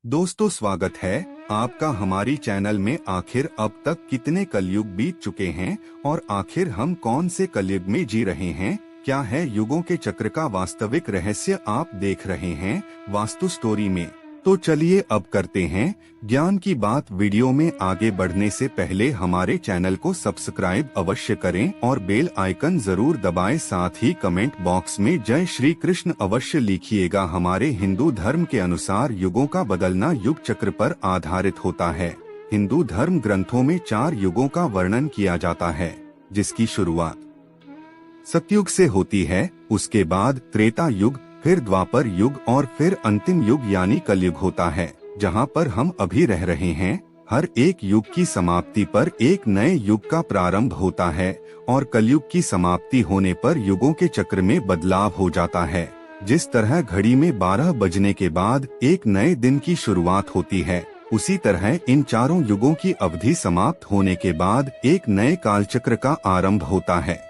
दोस्तों, स्वागत है आपका हमारी चैनल में। आखिर अब तक कितने कलयुग बीत चुके हैं और आखिर हम कौन से कलयुग में जी रहे हैं? क्या है युगों के चक्र का वास्तविक रहस्य आप देख रहे हैं वास्तु स्टोरी में। तो चलिए अब करते हैं ज्ञान की बात। वीडियो में आगे बढ़ने से पहले हमारे चैनल को सब्सक्राइब अवश्य करें और बेल आइकन जरूर दबाएं। साथ ही कमेंट बॉक्स में जय श्री कृष्ण अवश्य लिखिएगा। हमारे हिंदू धर्म के अनुसार युगों का बदलना युग चक्र पर आधारित होता है। हिंदू धर्म ग्रंथों में 4 युगों का वर्णन किया जाता है, जिसकी शुरुआत सतयुग से होती है। उसके बाद त्रेता युग, फिर द्वापर युग और फिर अंतिम युग यानी कलयुग होता है, जहां पर हम अभी रह रहे हैं। हर एक युग की समाप्ति पर एक नए युग का प्रारंभ होता है और कलयुग की समाप्ति होने पर युगों के चक्र में बदलाव हो जाता है। जिस तरह घड़ी में 12 बजने के बाद एक नए दिन की शुरुआत होती है, उसी तरह इन चारों युगों की अवधि समाप्त होने के बाद एक नए कालचक्र का आरंभ होता है।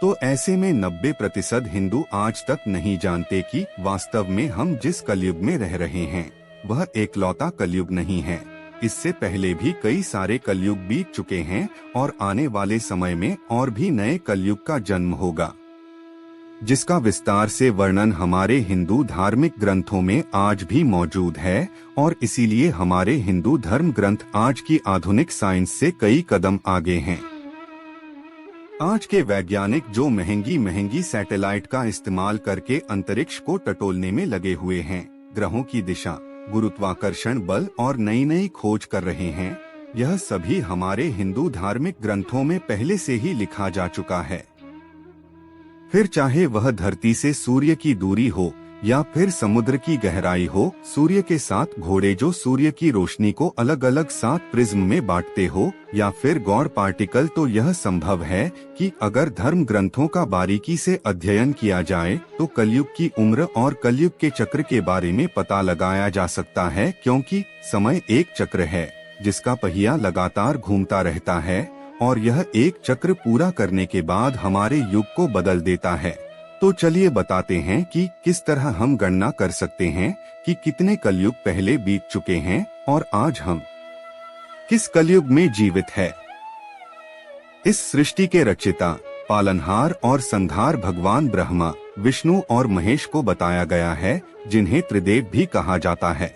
तो ऐसे में 90% हिंदू आज तक नहीं जानते कि वास्तव में हम जिस कलयुग में रह रहे हैं वह एकलौता कलयुग नहीं है। इससे पहले भी कई सारे कलयुग बीत चुके हैं और आने वाले समय में और भी नए कलयुग का जन्म होगा, जिसका विस्तार से वर्णन हमारे हिंदू धार्मिक ग्रंथों में आज भी मौजूद है। और इसीलिए हमारे हिंदू धर्म ग्रंथ आज की आधुनिक साइंस से कई कदम आगे हैं। आज के वैज्ञानिक जो महंगी सैटेलाइट का इस्तेमाल करके अंतरिक्ष को टटोलने में लगे हुए हैं, ग्रहों की दिशा, गुरुत्वाकर्षण बल और नई खोज कर रहे हैं, यह सभी हमारे हिंदू धार्मिक ग्रंथों में पहले से ही लिखा जा चुका है। फिर चाहे वह धरती से सूर्य की दूरी हो या फिर समुद्र की गहराई हो, सूर्य के 7 घोड़े जो सूर्य की रोशनी को अलग अलग 7 प्रिज्म में बांटते हो, या फिर गॉड पार्टिकल, तो यह संभव है कि अगर धर्म ग्रंथों का बारीकी से अध्ययन किया जाए तो कलयुग की उम्र और कलयुग के चक्र के बारे में पता लगाया जा सकता है। क्योंकि समय एक चक्र है जिसका पहिया लगातार घूमता रहता है और यह एक चक्र पूरा करने के बाद हमारे युग को बदल देता है। तो चलिए बताते हैं कि किस तरह हम गणना कर सकते हैं कि कितने कलयुग पहले बीत चुके हैं और आज हम किस कलयुग में जीवित है। इस सृष्टि के रचयिता, पालनहार और संहार भगवान ब्रह्मा, विष्णु और महेश को बताया गया है, जिन्हें त्रिदेव भी कहा जाता है।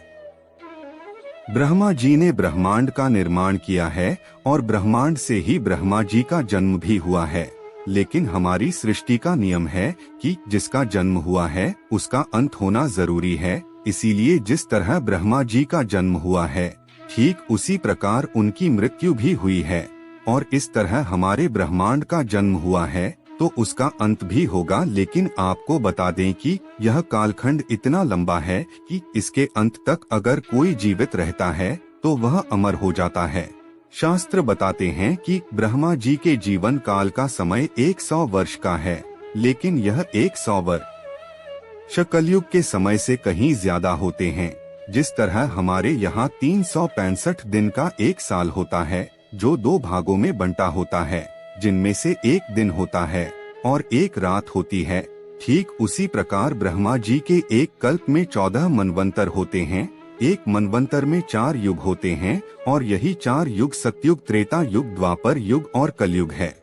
ब्रह्मा जी ने ब्रह्मांड का निर्माण किया है और ब्रह्मांड से ही ब्रह्मा जी का जन्म भी हुआ है। लेकिन हमारी सृष्टि का नियम है कि जिसका जन्म हुआ है उसका अंत होना जरूरी है। इसीलिए जिस तरह ब्रह्मा जी का जन्म हुआ है, ठीक उसी प्रकार उनकी मृत्यु भी हुई है। और इस तरह हमारे ब्रह्मांड का जन्म हुआ है तो उसका अंत भी होगा। लेकिन आपको बता दें कि यह कालखंड इतना लंबा है कि इसके अंत तक अगर कोई जीवित रहता है तो वह अमर हो जाता है। शास्त्र बताते हैं कि ब्रह्मा जी के जीवन काल का समय 100 वर्ष का है, लेकिन यह 100 वर्ष कलयुग के समय से कहीं ज्यादा होते हैं। जिस तरह हमारे यहाँ 365 दिन का एक साल होता है, जो 2 भागों में बंटा होता है, जिनमें से एक दिन होता है और एक रात होती है, ठीक उसी प्रकार ब्रह्मा जी के एक कल्प में 14 मनवंतर होते हैं। एक मनवंतर में 4 युग होते हैं और यही 4 युग सतयुग, त्रेता युग, द्वापर युग और कलयुग है।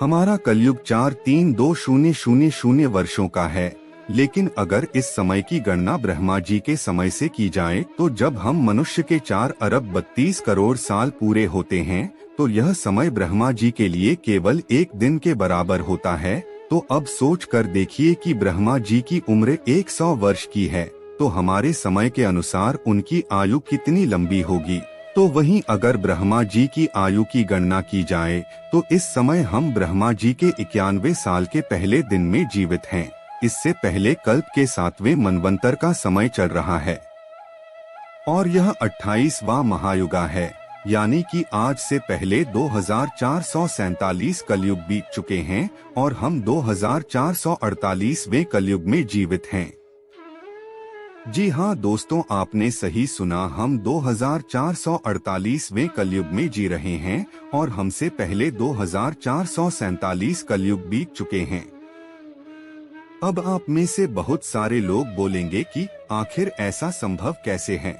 हमारा कलयुग 43200 वर्षों का है। लेकिन अगर इस समय की गणना ब्रह्मा जी के समय से की जाए तो जब हम मनुष्य के 4 अरब 32 करोड़ साल पूरे होते हैं, तो यह समय ब्रह्मा जी के लिए केवल एक दिन के बराबर होता है। तो अब सोच कर देखिए कि ब्रह्मा जी की उम्र 100 वर्ष की है, तो हमारे समय के अनुसार उनकी आयु कितनी लंबी होगी। तो वहीं अगर ब्रह्मा जी की आयु की गणना की जाए तो इस समय हम ब्रह्मा जी के 91 साल के पहले दिन में जीवित हैं। इससे पहले कल्प के 7वें मनवंतर का समय चल रहा है और यह 28वां महायुगा है, यानी कि आज से पहले 2447 कलयुग बीत चुके हैं और हम 2448वें कलयुग में जीवित हैं। जी हाँ दोस्तों, आपने सही सुना, हम 2448वें कलयुग में जी रहे हैं और हमसे पहले 2447 कलयुग बीत चुके हैं। अब आप में से बहुत सारे लोग बोलेंगे कि आखिर ऐसा संभव कैसे है।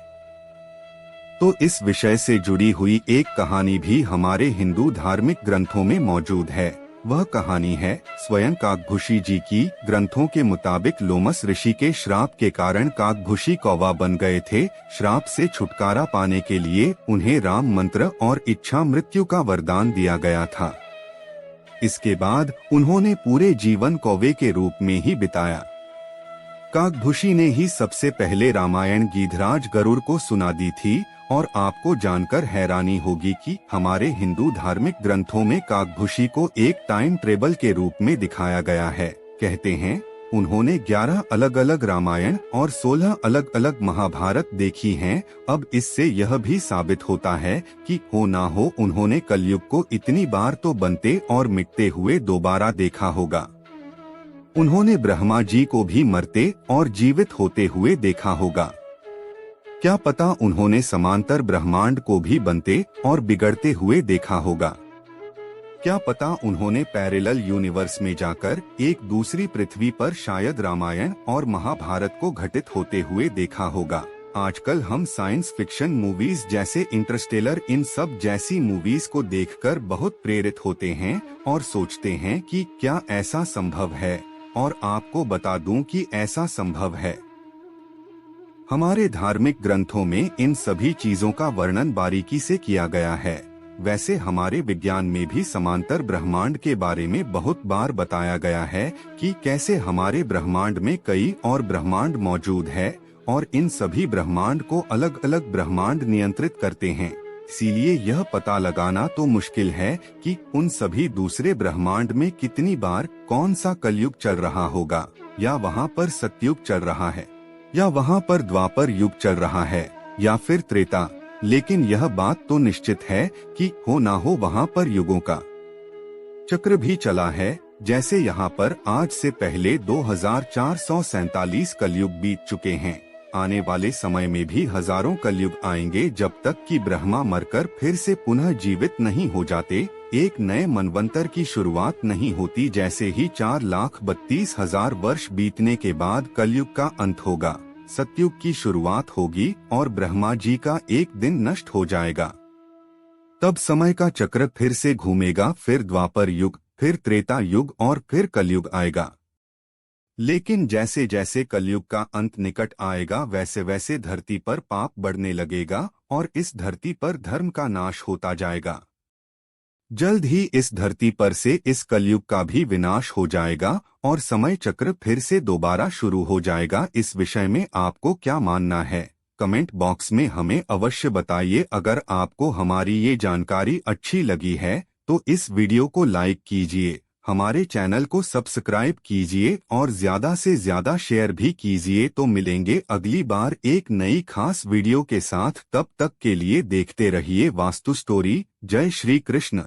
तो इस विषय से जुड़ी हुई एक कहानी भी हमारे हिंदू धार्मिक ग्रंथों में मौजूद है। वह कहानी है स्वयं काकभूषी जी की। ग्रंथों के मुताबिक लोमस ऋषि के श्राप के कारण काकभूषी कौवा बन गए थे। श्राप से छुटकारा पाने के लिए उन्हें राम मंत्र और इच्छा मृत्यु का वरदान दिया गया था। इसके बाद उन्होंने पूरे जीवन कौवे के रूप में ही बिताया। काकभूषी ने ही सबसे पहले रामायण गीधराज गरुड़ को सुना दी थी। और आपको जानकर हैरानी होगी कि हमारे हिंदू धार्मिक ग्रंथों में काकभूषी को एक टाइम ट्रेवल के रूप में दिखाया गया है। कहते हैं उन्होंने 11 अलग अलग रामायण और 16 अलग अलग महाभारत देखी हैं। अब इससे यह भी साबित होता है कि हो ना हो उन्होंने कलयुग को इतनी बार तो बनते और मिटते हुए दोबारा देखा होगा। उन्होंने ब्रह्मा जी को भी मरते और जीवित होते हुए देखा होगा। क्या पता उन्होंने समांतर ब्रह्मांड को भी बनते और बिगड़ते हुए देखा होगा। क्या पता उन्होंने पैरेलल यूनिवर्स में जाकर एक दूसरी पृथ्वी पर शायद रामायण और महाभारत को घटित होते हुए देखा होगा। आजकल हम साइंस फिक्शन मूवीज जैसे इंटरस्टेलर इन सब जैसी मूवीज को देखकर बहुत प्रेरित होते हैं और सोचते हैं कि क्या ऐसा संभव है। और आपको बता दूं कि ऐसा संभव है। हमारे धार्मिक ग्रंथों में इन सभी चीजों का वर्णन बारीकी से किया गया है। वैसे हमारे विज्ञान में भी समांतर ब्रह्मांड के बारे में बहुत बार बताया गया है कि कैसे हमारे ब्रह्मांड में कई और ब्रह्मांड मौजूद है और इन सभी ब्रह्मांड को अलग अलग ब्रह्मांड नियंत्रित करते हैं। इसीलिए यह पता लगाना तो मुश्किल है कि उन सभी दूसरे ब्रह्मांड में कितनी बार कौन सा कलयुग चल रहा होगा, या वहाँ पर सतयुग चल रहा है, या वहाँ पर द्वापर युग चल रहा है, या फिर त्रेता। लेकिन यह बात तो निश्चित है कि हो ना हो वहाँ पर युगों का चक्र भी चला है। जैसे यहाँ पर आज से पहले 2447 कलयुग बीत चुके हैं। आने वाले समय में भी हजारों कलयुग आएंगे जब तक कि ब्रह्मा मरकर फिर से पुनः जीवित नहीं हो जाते, एक नए मनवंतर की शुरुआत नहीं होती। जैसे ही 4,32,000 वर्ष बीतने के बाद कलयुग का अंत होगा, सतयुग की शुरुआत होगी और ब्रह्मा जी का एक दिन नष्ट हो जाएगा। तब समय का चक्र फिर से घूमेगा, फिर द्वापर युग, फिर त्रेता युग और फिर कलयुग आएगा। लेकिन जैसे जैसे कलयुग का अंत निकट आएगा वैसे वैसे धरती पर पाप बढ़ने लगेगा और इस धरती पर धर्म का नाश होता जाएगा। जल्द ही इस धरती पर से इस कलयुग का भी विनाश हो जाएगा और समय चक्र फिर से दोबारा शुरू हो जाएगा। इस विषय में आपको क्या मानना है, कमेंट बॉक्स में हमें अवश्य बताइए। अगर आपको हमारी ये जानकारी अच्छी लगी है तो इस वीडियो को लाइक कीजिए, हमारे चैनल को सब्सक्राइब कीजिए और ज्यादा से ज्यादा शेयर भी कीजिए। तो मिलेंगे अगली बार एक नई खास वीडियो के साथ। तब तक के लिए देखते रहिए वास्तु स्टोरी। जय श्री कृष्ण।